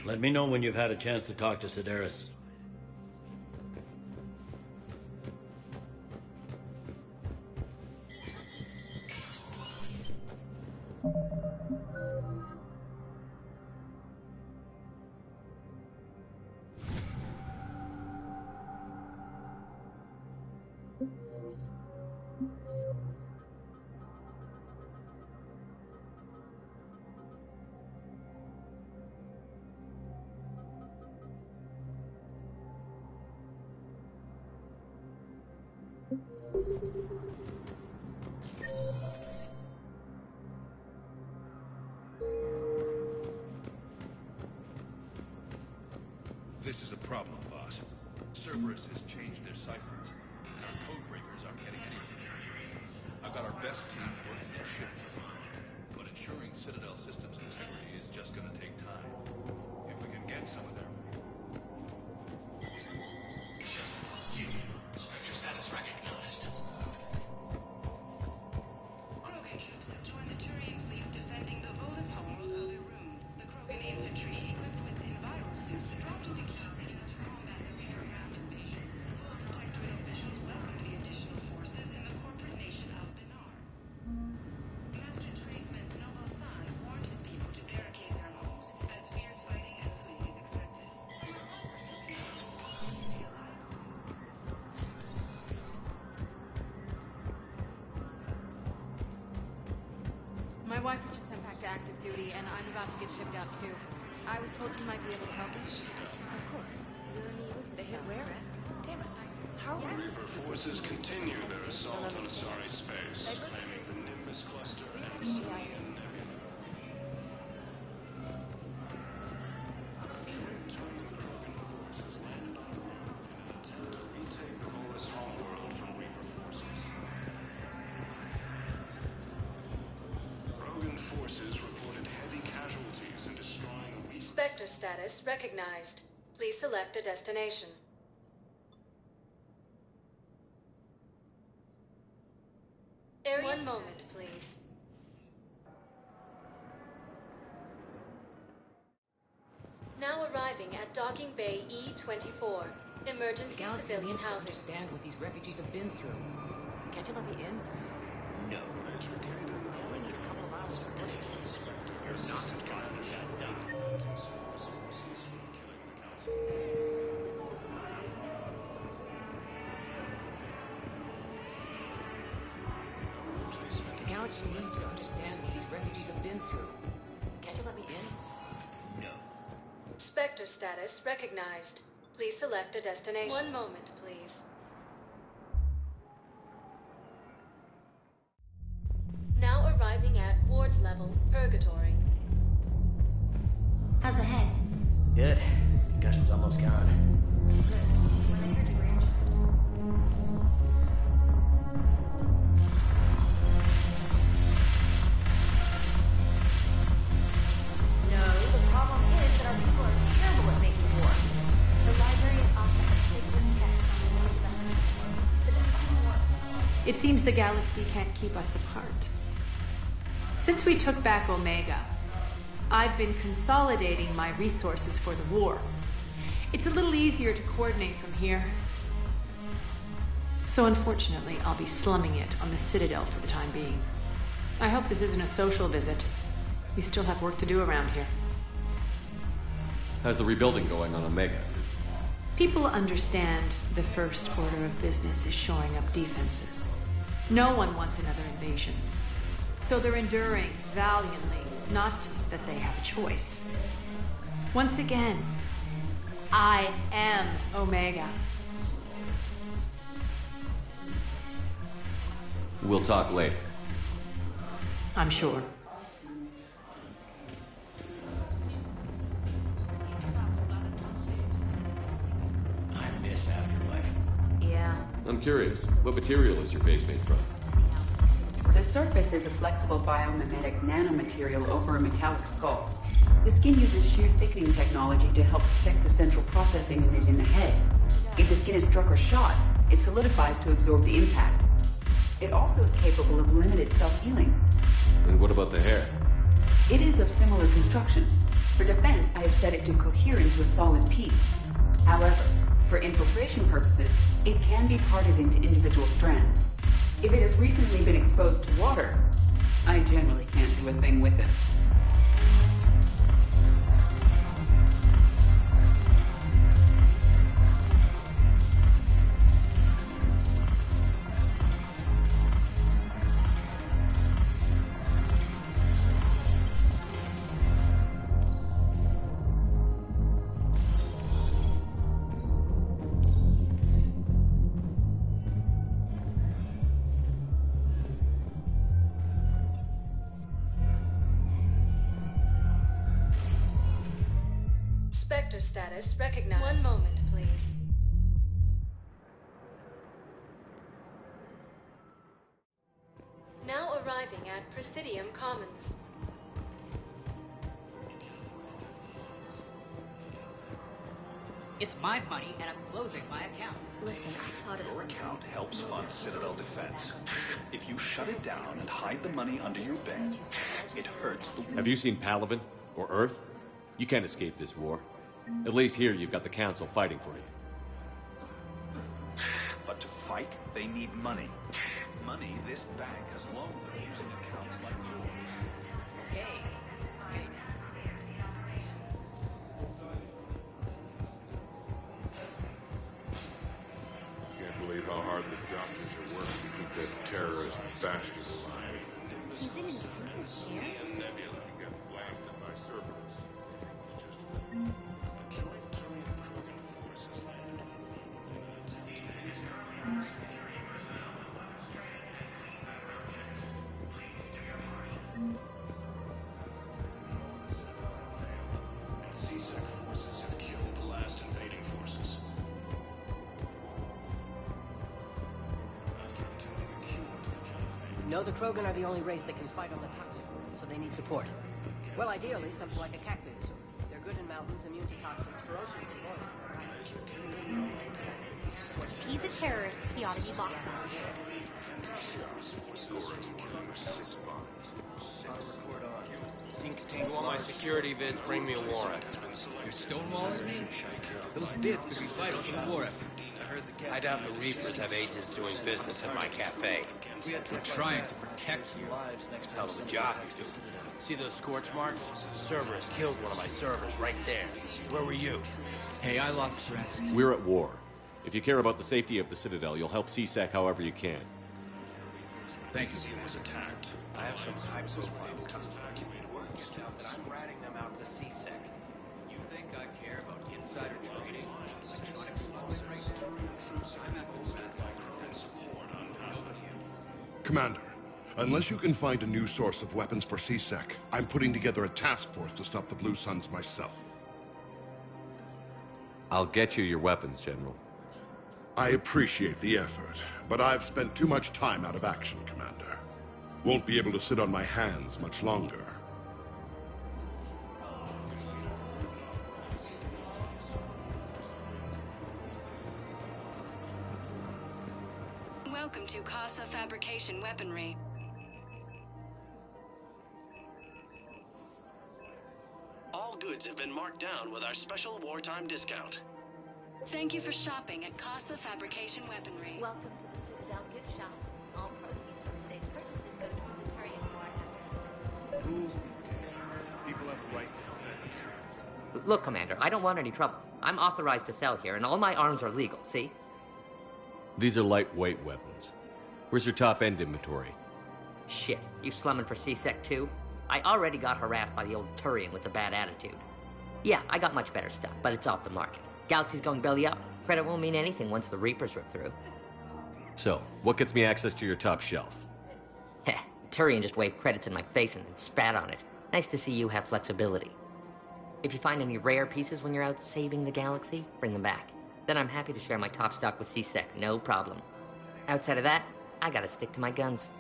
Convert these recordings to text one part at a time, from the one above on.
Let me know when you've had a chance to talk to Sedaris. This is a problem, boss. Cerberus has changed their ciphers, and our code breakers aren't getting anywhere. I've got our best teams working in shift, but ensuring Citadel systems integrity is just gonna take time. If we can get some of their... Spectre status recognized. Krogan troops have joined the Turian fleet defending the Volus homeworld of Irun. The Krogan infantry, equipped with enviro suits, dropped into key cities to combat the Reaper ground invasion. Full Protectorate officials welcomed the additional forces in the corporate nation of Benar. Master tradesman Noble San warned his people to barricade their homes, as fierce fighting and looting is expected. My wife was just sent back to active duty, and I'm about to get shipped out too. I was told you might be able to help me. Of course. They hit where? Damn it. How is it? Reaper forces continue their assault on Asari space, claiming the Nimbus cluster and Sirian Nebula. Returning Krogan forces landed on Earth in an attempt to retake the Volus homeworld from Reaper forces. Krogan forces reported heavy casualties in destroying a weak... Spectre status recognized. Please select a destination. Area. One moment, please. Now arriving at Docking Bay E-24. Emergency The galaxy civilian needs to housing. understand what these refugees have been through. Can't you let me in? No. Major Kaden I only need a couple of hours. You're not going to shut down. Sources from killing the council. The galaxy needs to understand what these refugees have been through. Can't you let me in? No. Spectre status recognized. Please select a destination. One moment, please. Now arriving at Ward's level, Purgatory. How's the head? Good. Concussion's almost gone. Good. When I heard you were injured. No, the problem is that our people are terrible at making war. The library and office have sacred text on the world of the Divine War. It seems the galaxy can't keep us apart. Since we took back Omega, I've been consolidating my resources for the war. It's a little easier to coordinate from here. So unfortunately, I'll be slumming it on the Citadel for the time being. I hope this isn't a social visit. We still have work to do around here. How's the rebuilding going on Omega? People understand the first order of business is shoring up defenses. No one wants another invasion. So they're enduring valiantly, not that they have a choice. Once again, I am Omega. We'll talk later. I'm sure. I miss Afterlife. Yeah. I'm curious, what material is your base made from? The surface is a flexible biomimetic nanomaterial over a metallic skull. The skin uses shear thickening technology to help protect the central processing unit in the head. If the skin is struck or shot, it solidifies to absorb the impact. It also is capable of limited self-healing. And what about the hair? It is of similar construction. For defense, I have set it to cohere into a solid piece. However, for infiltration purposes, it can be parted into individual strands. If it has recently been exposed to water, I generally can't do a thing with it. Spectre status recognized. One moment, please. Now arriving at Presidium Commons. It's my money, and I'm closing my account. Listen, I thought of Your something. account helps fund Citadel defense. If you shut it down and hide the money under your bed, it hurts the... Have you seen Palaven? Or Earth? You can't escape this war. At least here you've got the Council fighting for you. But to fight, they need money. Money this bank has loaned them using accounts like yours. Okay. Can't believe how hard the doctors are working to keep that terrorist bastard alive. He's in intensive care? Nebula got blasted by Cerberus. Joint Turian-Krogan forces landed on the moon. CSEC forces have killed the last invading forces. After attempting a cure to the Jedi. No, the Krogan are the only race that can fight on the toxic world, so they need support. Well, ideally, something like a cactus. They're good in mountains, immune to toxins, ferociously loyal. If he's a terrorist, he ought to be locked up. Scene contains all my security vids. Bring me a warrant. You're stonewalling me? Those bids could be vital for the war effort. I doubt the Reapers have agents doing business in my cafe. We're trying to protect you. Hell of a job you do. See those scorch marks? Cerberus killed one of my servers right there. Where were you? Hey, I lost rest. We're at war. If you care about the safety of the Citadel, you'll help CSEC however you can. Thank you. Was attacked. I have some high-profile customers. Gets out that I'm ratting them out to CSEC. You think I care about insider trading? Electronic smuggling rates? I'm at Commander, unless you can find a new source of weapons for CSEC, I'm putting together a task force to stop the Blue Suns myself. I'll get you your weapons, General. I appreciate the effort, but I've spent too much time out of action, Commander. Won't be able to sit on my hands much longer. Welcome to Casa Fabrication Weaponry. All goods have been marked down with our special wartime discount. Thank you for shopping at Casa Fabrication Weaponry. Welcome to the Citadel gift shop. All proceeds from today's purchases go to the Turian War effort. Rules be damned. People have a right to defend themselves. Look, Commander, I don't want any trouble. I'm authorized to sell here, and all my arms are legal, see? These are lightweight weapons. Where's your top-end inventory? Shit, you slumming for CSEC too? I already got harassed by the old Turian with a bad attitude. Yeah, I got much better stuff, but it's off the market. Galaxy's going belly up. Credit won't mean anything once the Reapers rip through. So, what gets me access to your top shelf? Heh, Turian just waved credits in my face and then spat on it. Nice to see you have flexibility. If you find any rare pieces when you're out saving the galaxy, bring them back. Then I'm happy to share my top stock with CSEC, no problem. Outside of that, I gotta stick to my guns.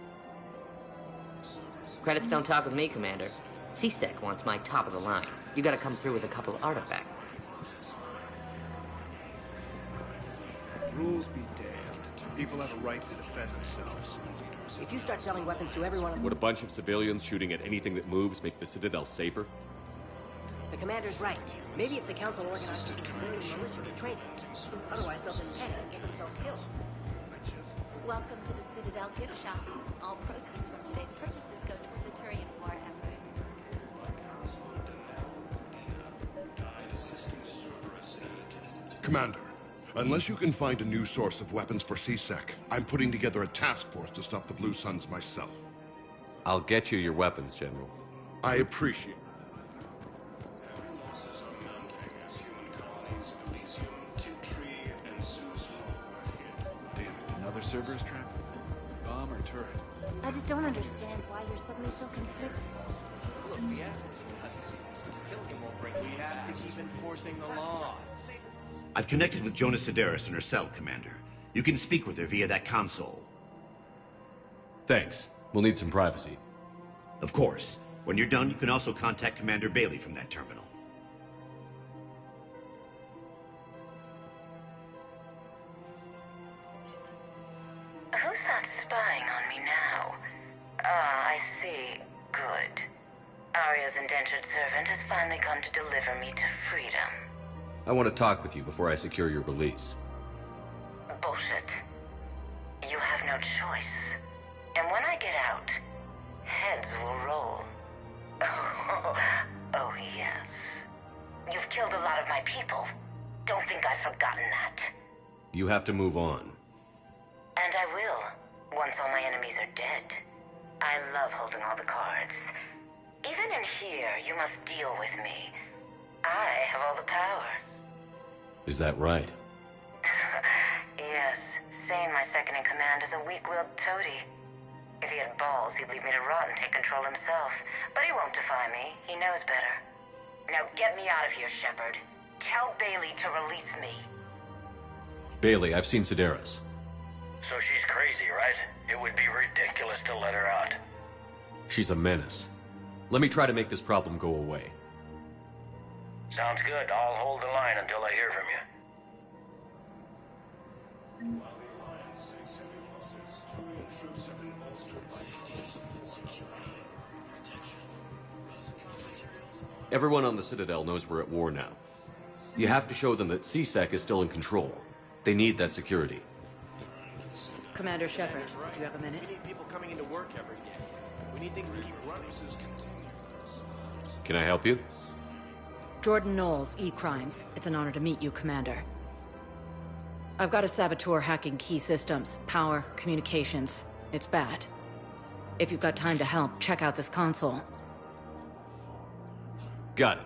Credits don't talk with me, Commander. CSEC wants my top of the line. You gotta come through with a couple artifacts. Rules be damned. People have a right to defend themselves. If you start selling weapons to everyone... Would a bunch of civilians shooting at anything that moves make the Citadel safer? The commander's right. Maybe if the council organizes a civilian militia to train him. Otherwise, they'll just panic and get themselves killed. Welcome to the Citadel gift shop. All proceeds from today's purchases go toward the Turian war effort. Commander, unless you can find a new source of weapons for C-Sec, I'm putting together a task force to stop the Blue Suns myself. I'll get you your weapons, General. I appreciate it. Another Cerberus trap? Bomb or turret? I just don't understand why you're suddenly so conflicted. Look, the assholes killing him won't break. We have to keep enforcing the law. I've connected with Jonas Sedaris in her cell, Commander. You can speak with her via that console. Thanks. We'll need some privacy. Of course. When you're done, you can also contact Commander Bailey from that terminal. Who's that spying on me now? Ah, I see. Good. Arya's indentured servant has finally come to deliver me to freedom. I want to talk with you before I secure your release. Bullshit. You have no choice. And when I get out, heads will roll. Oh, yes. You've killed a lot of my people. Don't think I've forgotten that. You have to move on. And I will, once all my enemies are dead. I love holding all the cards. Even in here, you must deal with me. I have all the power. Is that right? Yes, Sane, my second-in-command, is a weak-willed toady. If he had balls, he'd leave me to rot and take control himself. But he won't defy me. He knows better. Now get me out of here, Shepard. Tell Bailey to release me. Bailey, I've seen Sedaris. So she's crazy, right? It would be ridiculous to let her out. She's a menace. Let me try to make this problem go away. Sounds good. I'll hold the line until I hear from you. Everyone on the Citadel knows we're at war now. You have to show them that C-Sec is still in control. They need that security. Commander Shepard, do you have a minute? We need people coming into work every day. We need things to keep running. Can I help you? Jordan Knowles, E-Crimes. It's an honor to meet you, Commander. I've got a saboteur hacking key systems, power, communications. It's bad. If you've got time to help, check out this console. Got it.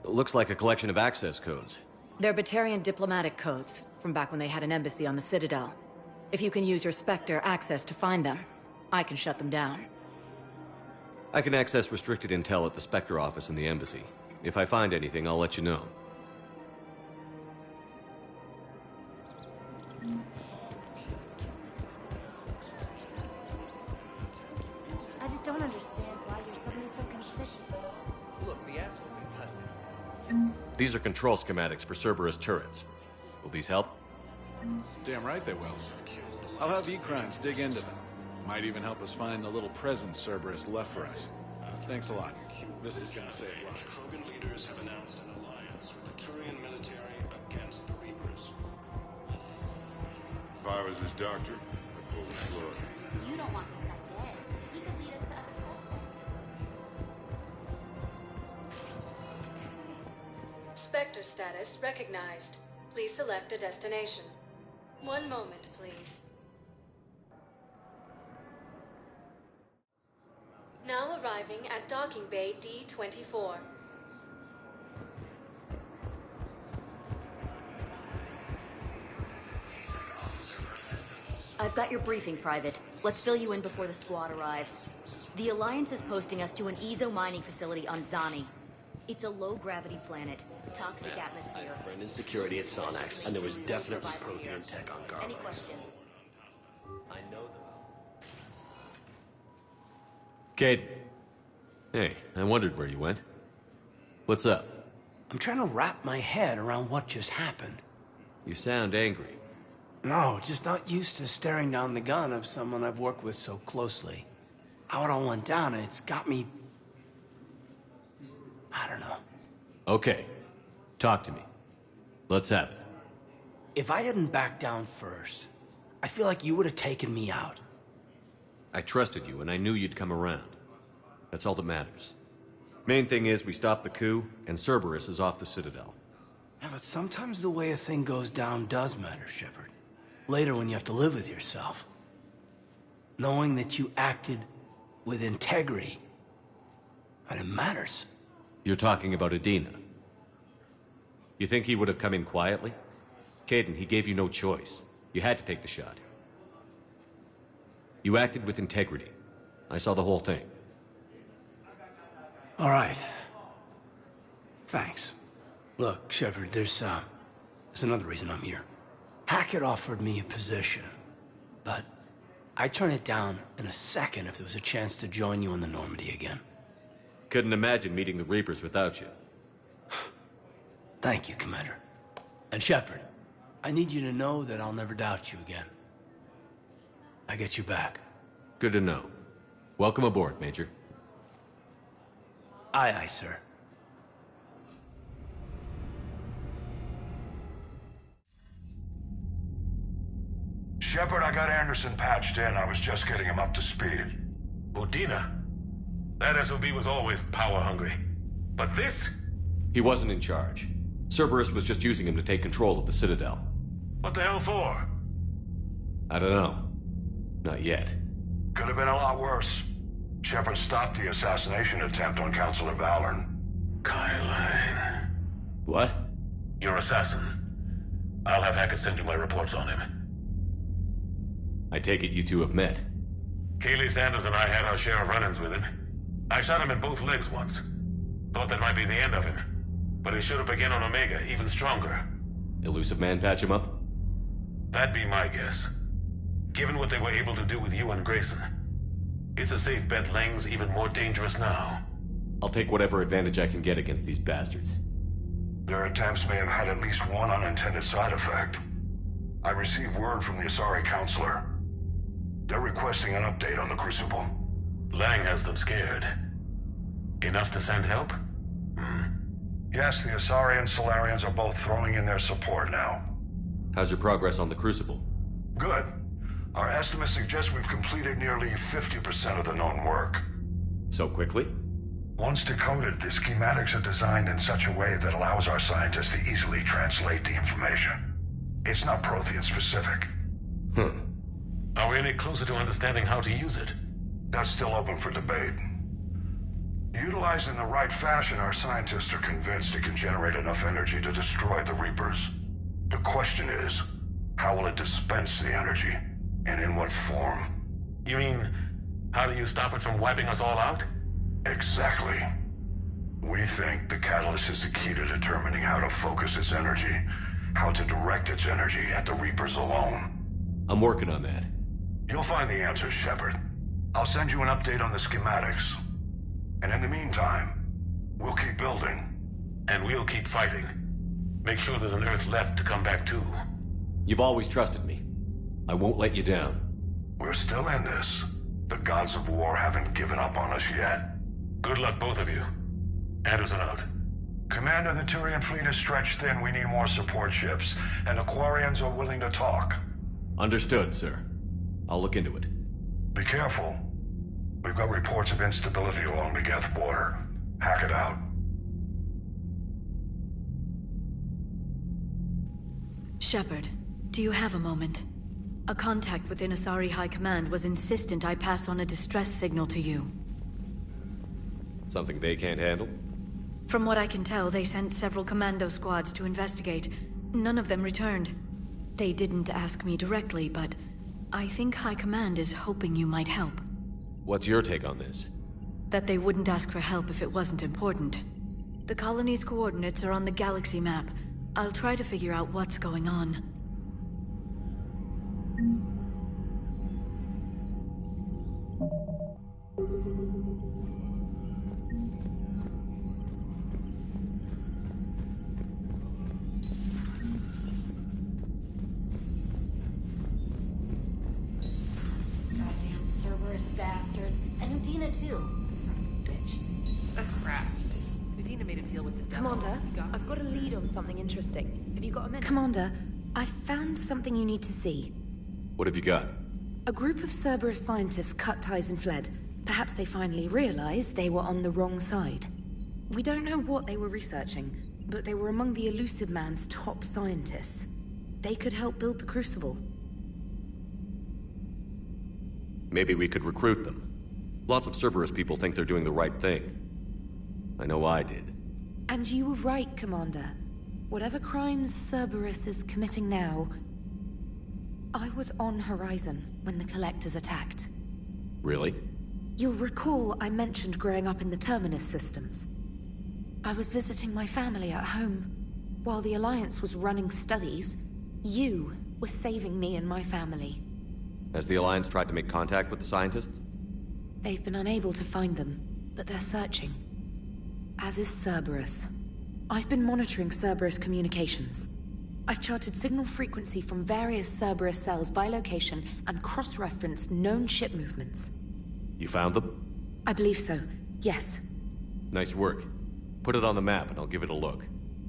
Looks like a collection of access codes. They're Batarian diplomatic codes, from back when they had an embassy on the Citadel. If you can use your Spectre access to find them, I can shut them down. I can access restricted intel at the Spectre office in the embassy. If I find anything, I'll let you know. I just don't understand why you're suddenly so conflicted. Look, the assholes in custody. These are control schematics for Cerberus turrets. Will these help? Damn right they will. I'll have E-Crimes dig into them. Might even help us find the little presents Cerberus left for us. Thanks a lot. This is gonna save lives. Krogan leaders have announced an alliance with the Turian military against the Reapers. If I was his doctor, I'd pull the plug. You don't want this guy dead. He could lead us to other suspects. Spectre status recognized. Please select a destination. One moment, please. Now arriving at Docking Bay D-24. I've got your briefing, Private. Let's fill you in before the squad arrives. The Alliance is posting us to an Ezo mining facility on Zani. It's a low-gravity planet, toxic atmosphere. I had a friend in security at Sonax, and there was definitely Prothean tech on Garbo. Any questions? I know them. Kate. Hey, I wondered where you went. What's up? I'm trying to wrap my head around what just happened. You sound angry. No, just not used to staring down the gun of someone I've worked with so closely. How it all went down, it's got me... I don't know. Okay. Talk to me. Let's have it. If I hadn't backed down first, I feel like you would have taken me out. I trusted you, and I knew you'd come around. That's all that matters. Main thing is, we stopped the coup, and Cerberus is off the Citadel. Yeah, but sometimes the way a thing goes down does matter, Shepard. Later when you have to live with yourself. Knowing that you acted with integrity, and it matters. You're talking about Adina. You think he would have come in quietly? Kaidan, he gave you no choice. You had to take the shot. You acted with integrity. I saw the whole thing. All right. Thanks. Look, Shepard, there's another reason I'm here. Hackett offered me a position, but I'd turn it down in a second if there was a chance to join you in the Normandy again. Couldn't imagine meeting the Reapers without you. Thank you, Commander. And Shepard, I need you to know that I'll never doubt you again. I get you back. Good to know. Welcome aboard, Major. Aye, aye, sir. Shepard, I got Anderson patched in. I was just getting him up to speed. Udina? That SOB was always power-hungry. But this? He wasn't in charge. Cerberus was just using him to take control of the Citadel. What the hell for? I don't know. Not yet. Could have been a lot worse. Shepard stopped the assassination attempt on Councilor Valorn. Kai Lang. What? Your assassin. I'll have Hackett send you my reports on him. I take it you two have met. Kaylee Sanders and I had our share of run-ins with him. I shot him in both legs once. Thought that might be the end of him. But he showed up again on Omega, even stronger. Elusive Man patch him up? That'd be my guess. Given what they were able to do with you and Grayson, it's a safe bet Lang's even more dangerous now. I'll take whatever advantage I can get against these bastards. Their attempts may have had at least one unintended side effect. I received word from the Asari Councilor. They're requesting an update on the Crucible. Lang has them scared. Enough to send help? Yes, the Asari and Solarians are both throwing in their support now. How's your progress on the Crucible? Good. Our estimates suggest we've completed nearly 50% of the known work. So quickly? Once decoded, the schematics are designed in such a way that allows our scientists to easily translate the information. It's not Prothean specific. Are we any closer to understanding how to use it? That's still open for debate. Utilized in the right fashion, our scientists are convinced it can generate enough energy to destroy the Reapers. The question is, how will it dispense the energy? And in what form? You mean, how do you stop it from wiping us all out? Exactly. We think the catalyst is the key to determining how to focus its energy, how to direct its energy at the Reapers alone. I'm working on that. You'll find the answers, Shepard. I'll send you an update on the schematics. And in the meantime, we'll keep building. And we'll keep fighting. Make sure there's an Earth left to come back to. You've always trusted me. I won't let you down. We're still in this. The gods of war haven't given up on us yet. Good luck, both of you. Anderson out. Commander, the Turian fleet is stretched thin. We need more support ships. And the Quarians are willing to talk. Understood, sir. I'll look into it. Be careful. We've got reports of instability along the Geth border. Hack it out. Shepard, do you have a moment? A contact within Asari High Command was insistent I pass on a distress signal to you. Something they can't handle? From what I can tell, they sent several commando squads to investigate. None of them returned. They didn't ask me directly, but I think High Command is hoping you might help. What's your take on this? That they wouldn't ask for help if it wasn't important. The colony's coordinates are on the galaxy map. I'll try to figure out what's going on. Goddamn Cerberus bastards. And Udina too. Son of a bitch. That's crap. They Udina made a deal with the devil. Commander, I've got a lead on something interesting. Have you got a minute? Commander, I've found something you need to see. What have you got? A group of Cerberus scientists cut ties and fled. Perhaps they finally realized they were on the wrong side. We don't know what they were researching, but they were among the Elusive Man's top scientists. They could help build the Crucible. Maybe we could recruit them. Lots of Cerberus people think they're doing the right thing. I know I did. And you were right, Commander. Whatever crimes Cerberus is committing now, I was on Horizon when the Collectors attacked. Really? You'll recall I mentioned growing up in the Terminus systems. I was visiting my family at home. While the Alliance was running studies, you were saving me and my family. Has the Alliance tried to make contact with the scientists? They've been unable to find them, but they're searching. As is Cerberus. I've been monitoring Cerberus communications. I've charted signal frequency from various Cerberus cells by location and cross-referenced known ship movements. You found them? I believe so, yes. Nice work. Put it on the map and I'll give it a look.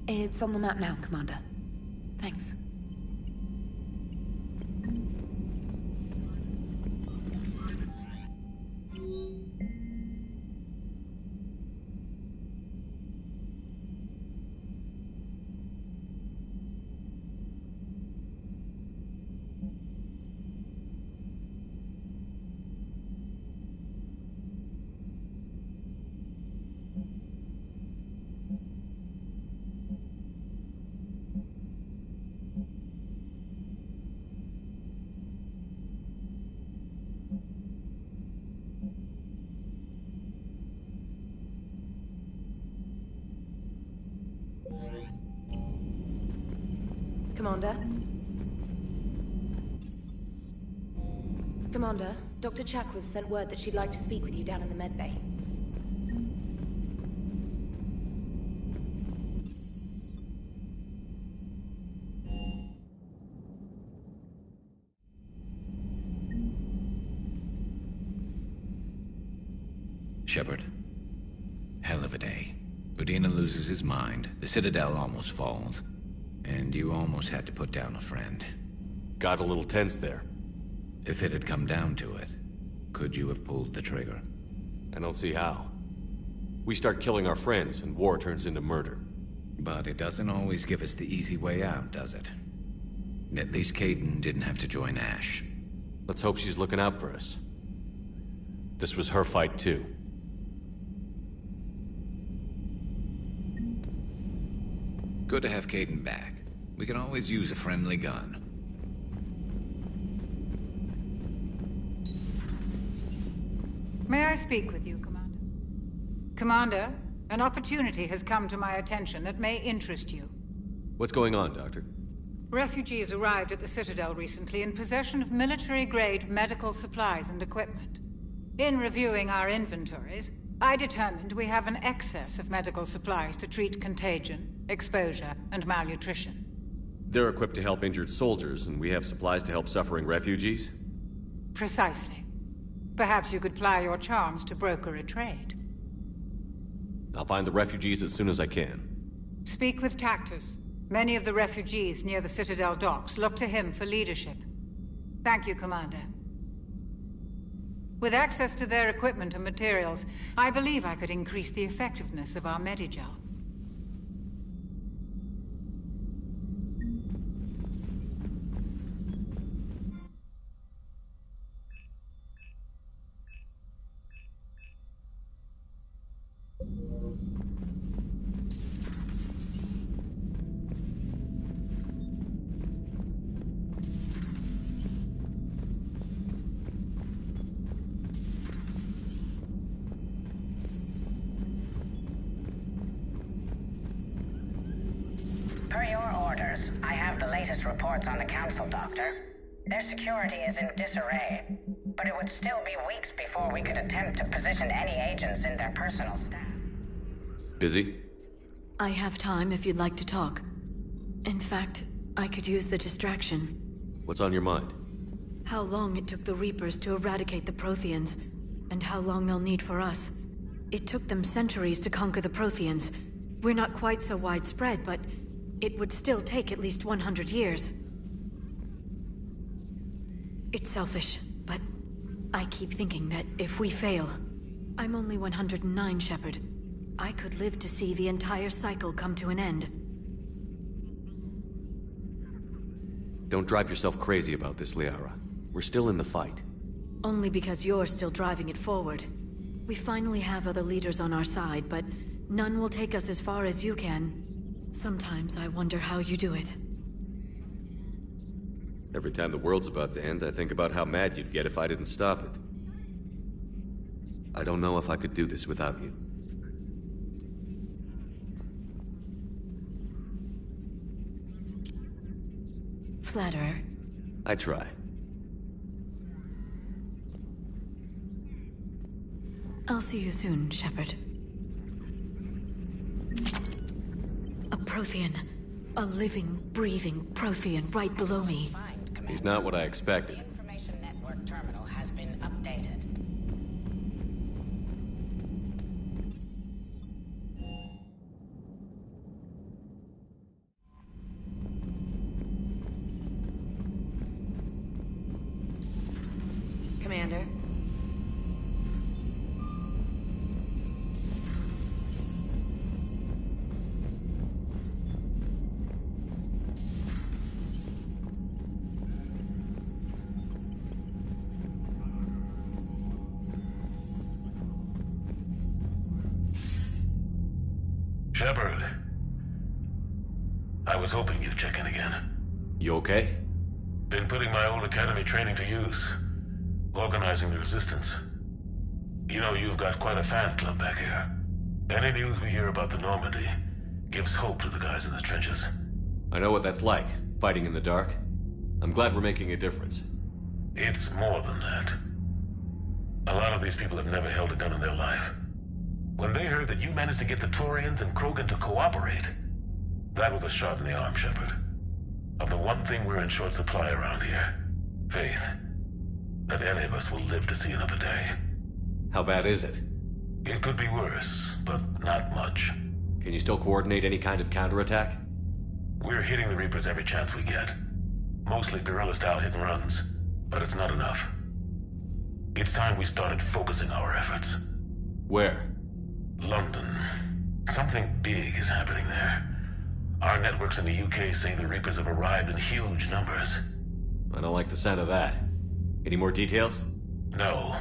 It's on the map now, Commander. Thanks. Commander? Commander, Dr. Chakwas sent word that she'd like to speak with you down in the medbay. Shepard. Hell of a day. Udina loses his mind, the Citadel almost falls, and you almost had to put down a friend. Got a little tense there. If it had come down to it, could you have pulled the trigger? I don't see how. We start killing our friends, and war turns into murder. But it doesn't always give us the easy way out, does it? At least Kaidan didn't have to join Ash. Let's hope she's looking out for us. This was her fight, too. Good to have Kaidan back. We can always use a friendly gun. May I speak with you, Commander? Commander, an opportunity has come to my attention that may interest you. What's going on, Doctor? Refugees arrived at the Citadel recently in possession of military-grade medical supplies and equipment. In reviewing our inventories, I determined we have an excess of medical supplies to treat contagion, exposure, and malnutrition. They're equipped to help injured soldiers, and we have supplies to help suffering refugees? Precisely. Perhaps you could ply your charms to broker a trade. I'll find the refugees as soon as I can. Speak with Tactus. Many of the refugees near the Citadel docks look to him for leadership. Thank you, Commander. With access to their equipment and materials, I believe I could increase the effectiveness of our Medigel. Per your orders, I have the latest reports on the Council, Doctor. Their security is in disarray, but it would still be weeks before we could attempt to position any agents in their personal staff. Busy? I have time if you'd like to talk. In fact, I could use the distraction. What's on your mind? How long it took the Reapers to eradicate the Protheans, and how long they'll need for us. It took them centuries to conquer the Protheans. We're not quite so widespread, but it would still take at least 100 years. It's selfish, but I keep thinking that if we fail... I'm only 109, Shepard. I could live to see the entire cycle come to an end. Don't drive yourself crazy about this, Liara. We're still in the fight. Only because you're still driving it forward. We finally have other leaders on our side, but none will take us as far as you can. Sometimes I wonder how you do it. Every time the world's about to end, I think about how mad you'd get if I didn't stop it. I don't know if I could do this without you. Flatterer. I try. I'll see you soon, Shepard. A Prothean. A living, breathing Prothean right below me. He's not what I expected. Information network terminal has been updated. Commander. Shepard. I was hoping you'd check in again. You okay? Been putting my old academy training to use. Organizing the resistance. You know, you've got quite a fan club back here. Any news we hear about the Normandy gives hope to the guys in the trenches. I know what that's like, fighting in the dark. I'm glad we're making a difference. It's more than that. A lot of these people have never held a gun in their life. When they heard that you managed to get the Turians and Krogan to cooperate, that was a shot in the arm, Shepard. Of the one thing we're in short supply around here, faith. That any of us will live to see another day. How bad is it? It could be worse, but not much. Can you still coordinate any kind of counterattack? We're hitting the Reapers every chance we get. Mostly guerrilla-style hit-and-runs, but it's not enough. It's time we started focusing our efforts. Where? London. Something big is happening there. Our networks in the UK say the Reapers have arrived in huge numbers. I don't like the sound of that. Any more details? No.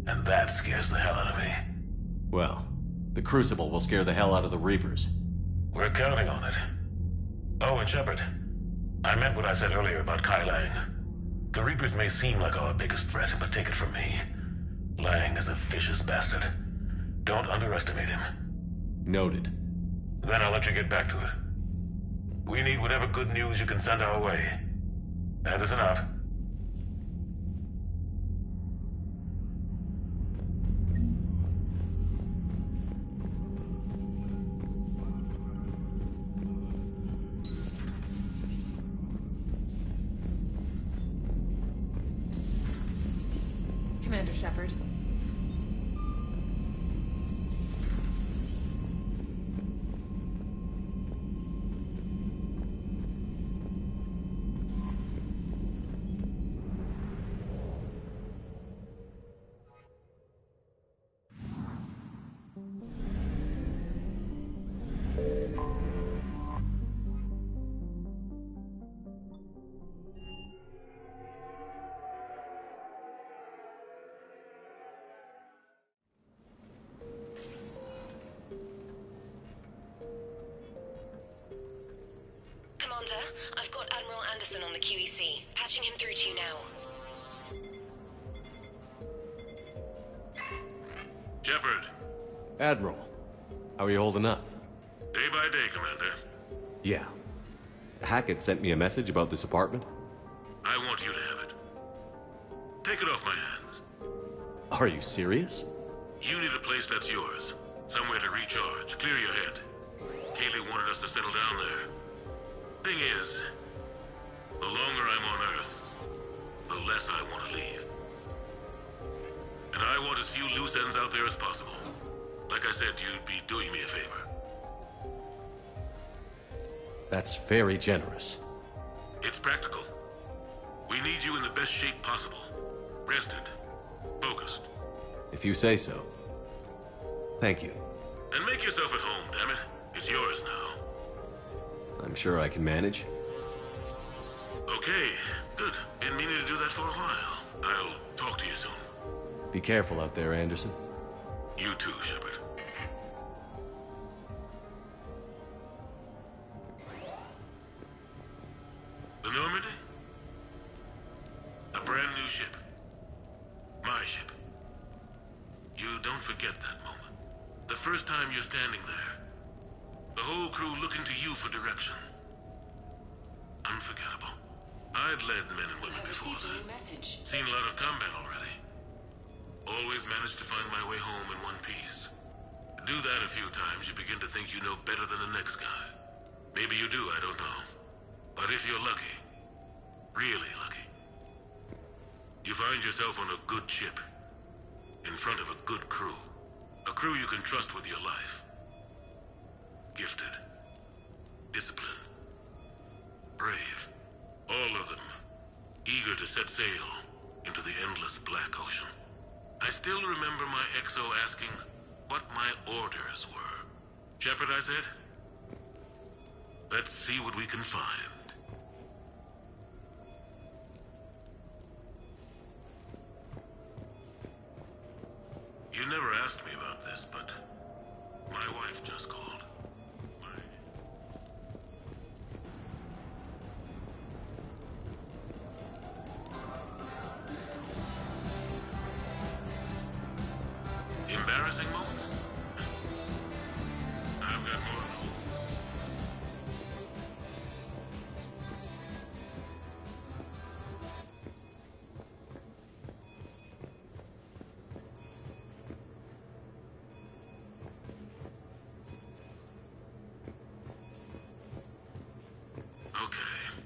And that scares the hell out of me. Well, the Crucible will scare the hell out of the Reapers. We're counting on it. Oh, and Shepard, I meant what I said earlier about Kai Lang. The Reapers may seem like our biggest threat, but take it from me. Lang is a vicious bastard. Don't underestimate him. Noted. Then I'll let you get back to it. We need whatever good news you can send our way. Anderson out. Commander Shepard. Commander, I've got Admiral Anderson on the QEC. Patching him through to you now. Shepard. Admiral, how are you holding up? Day by day, Commander. Yeah. Hackett sent me a message about this apartment. I want you to have it. Take it off my hands. Are you serious? You need a place that's yours. Somewhere to recharge, clear your head. Kaylee wanted us to settle down there. Thing is, the longer I'm on Earth, the less I want to leave. And I want as few loose ends out there as possible. said you'd be doing me a favor. That's very generous. It's practical. We need you in the best shape possible. Rested. Focused. If you say so. Thank you. And make yourself at home, damn it. It's yours now. I'm sure I can manage. Okay, good. Been meaning to do that for a while. I'll talk to you soon. Be careful out there, Anderson. You too, Shepard. The Normandy? A brand new ship. My ship. You don't forget that moment. The first time you're standing there. The whole crew looking to you for direction. Unforgettable. I'd led men and women before that. Seen a lot of combat already. Always managed to find my way home in one piece. Do that a few times, you begin to think you know better than the next guy. Maybe you do, I don't know. But if you're lucky, really lucky, you find yourself on a good ship, in front of a good crew. A crew you can trust with your life. Gifted. Disciplined. Brave. All of them. Eager to set sail into the endless black ocean. I still remember my XO asking what my orders were. Shepard, I said, let's see what we can find. You never asked me about this, but my wife just called. Embarrassing moments? I've got more of those. Okay.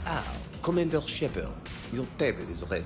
Ah, Commander Shepard, your table is ready.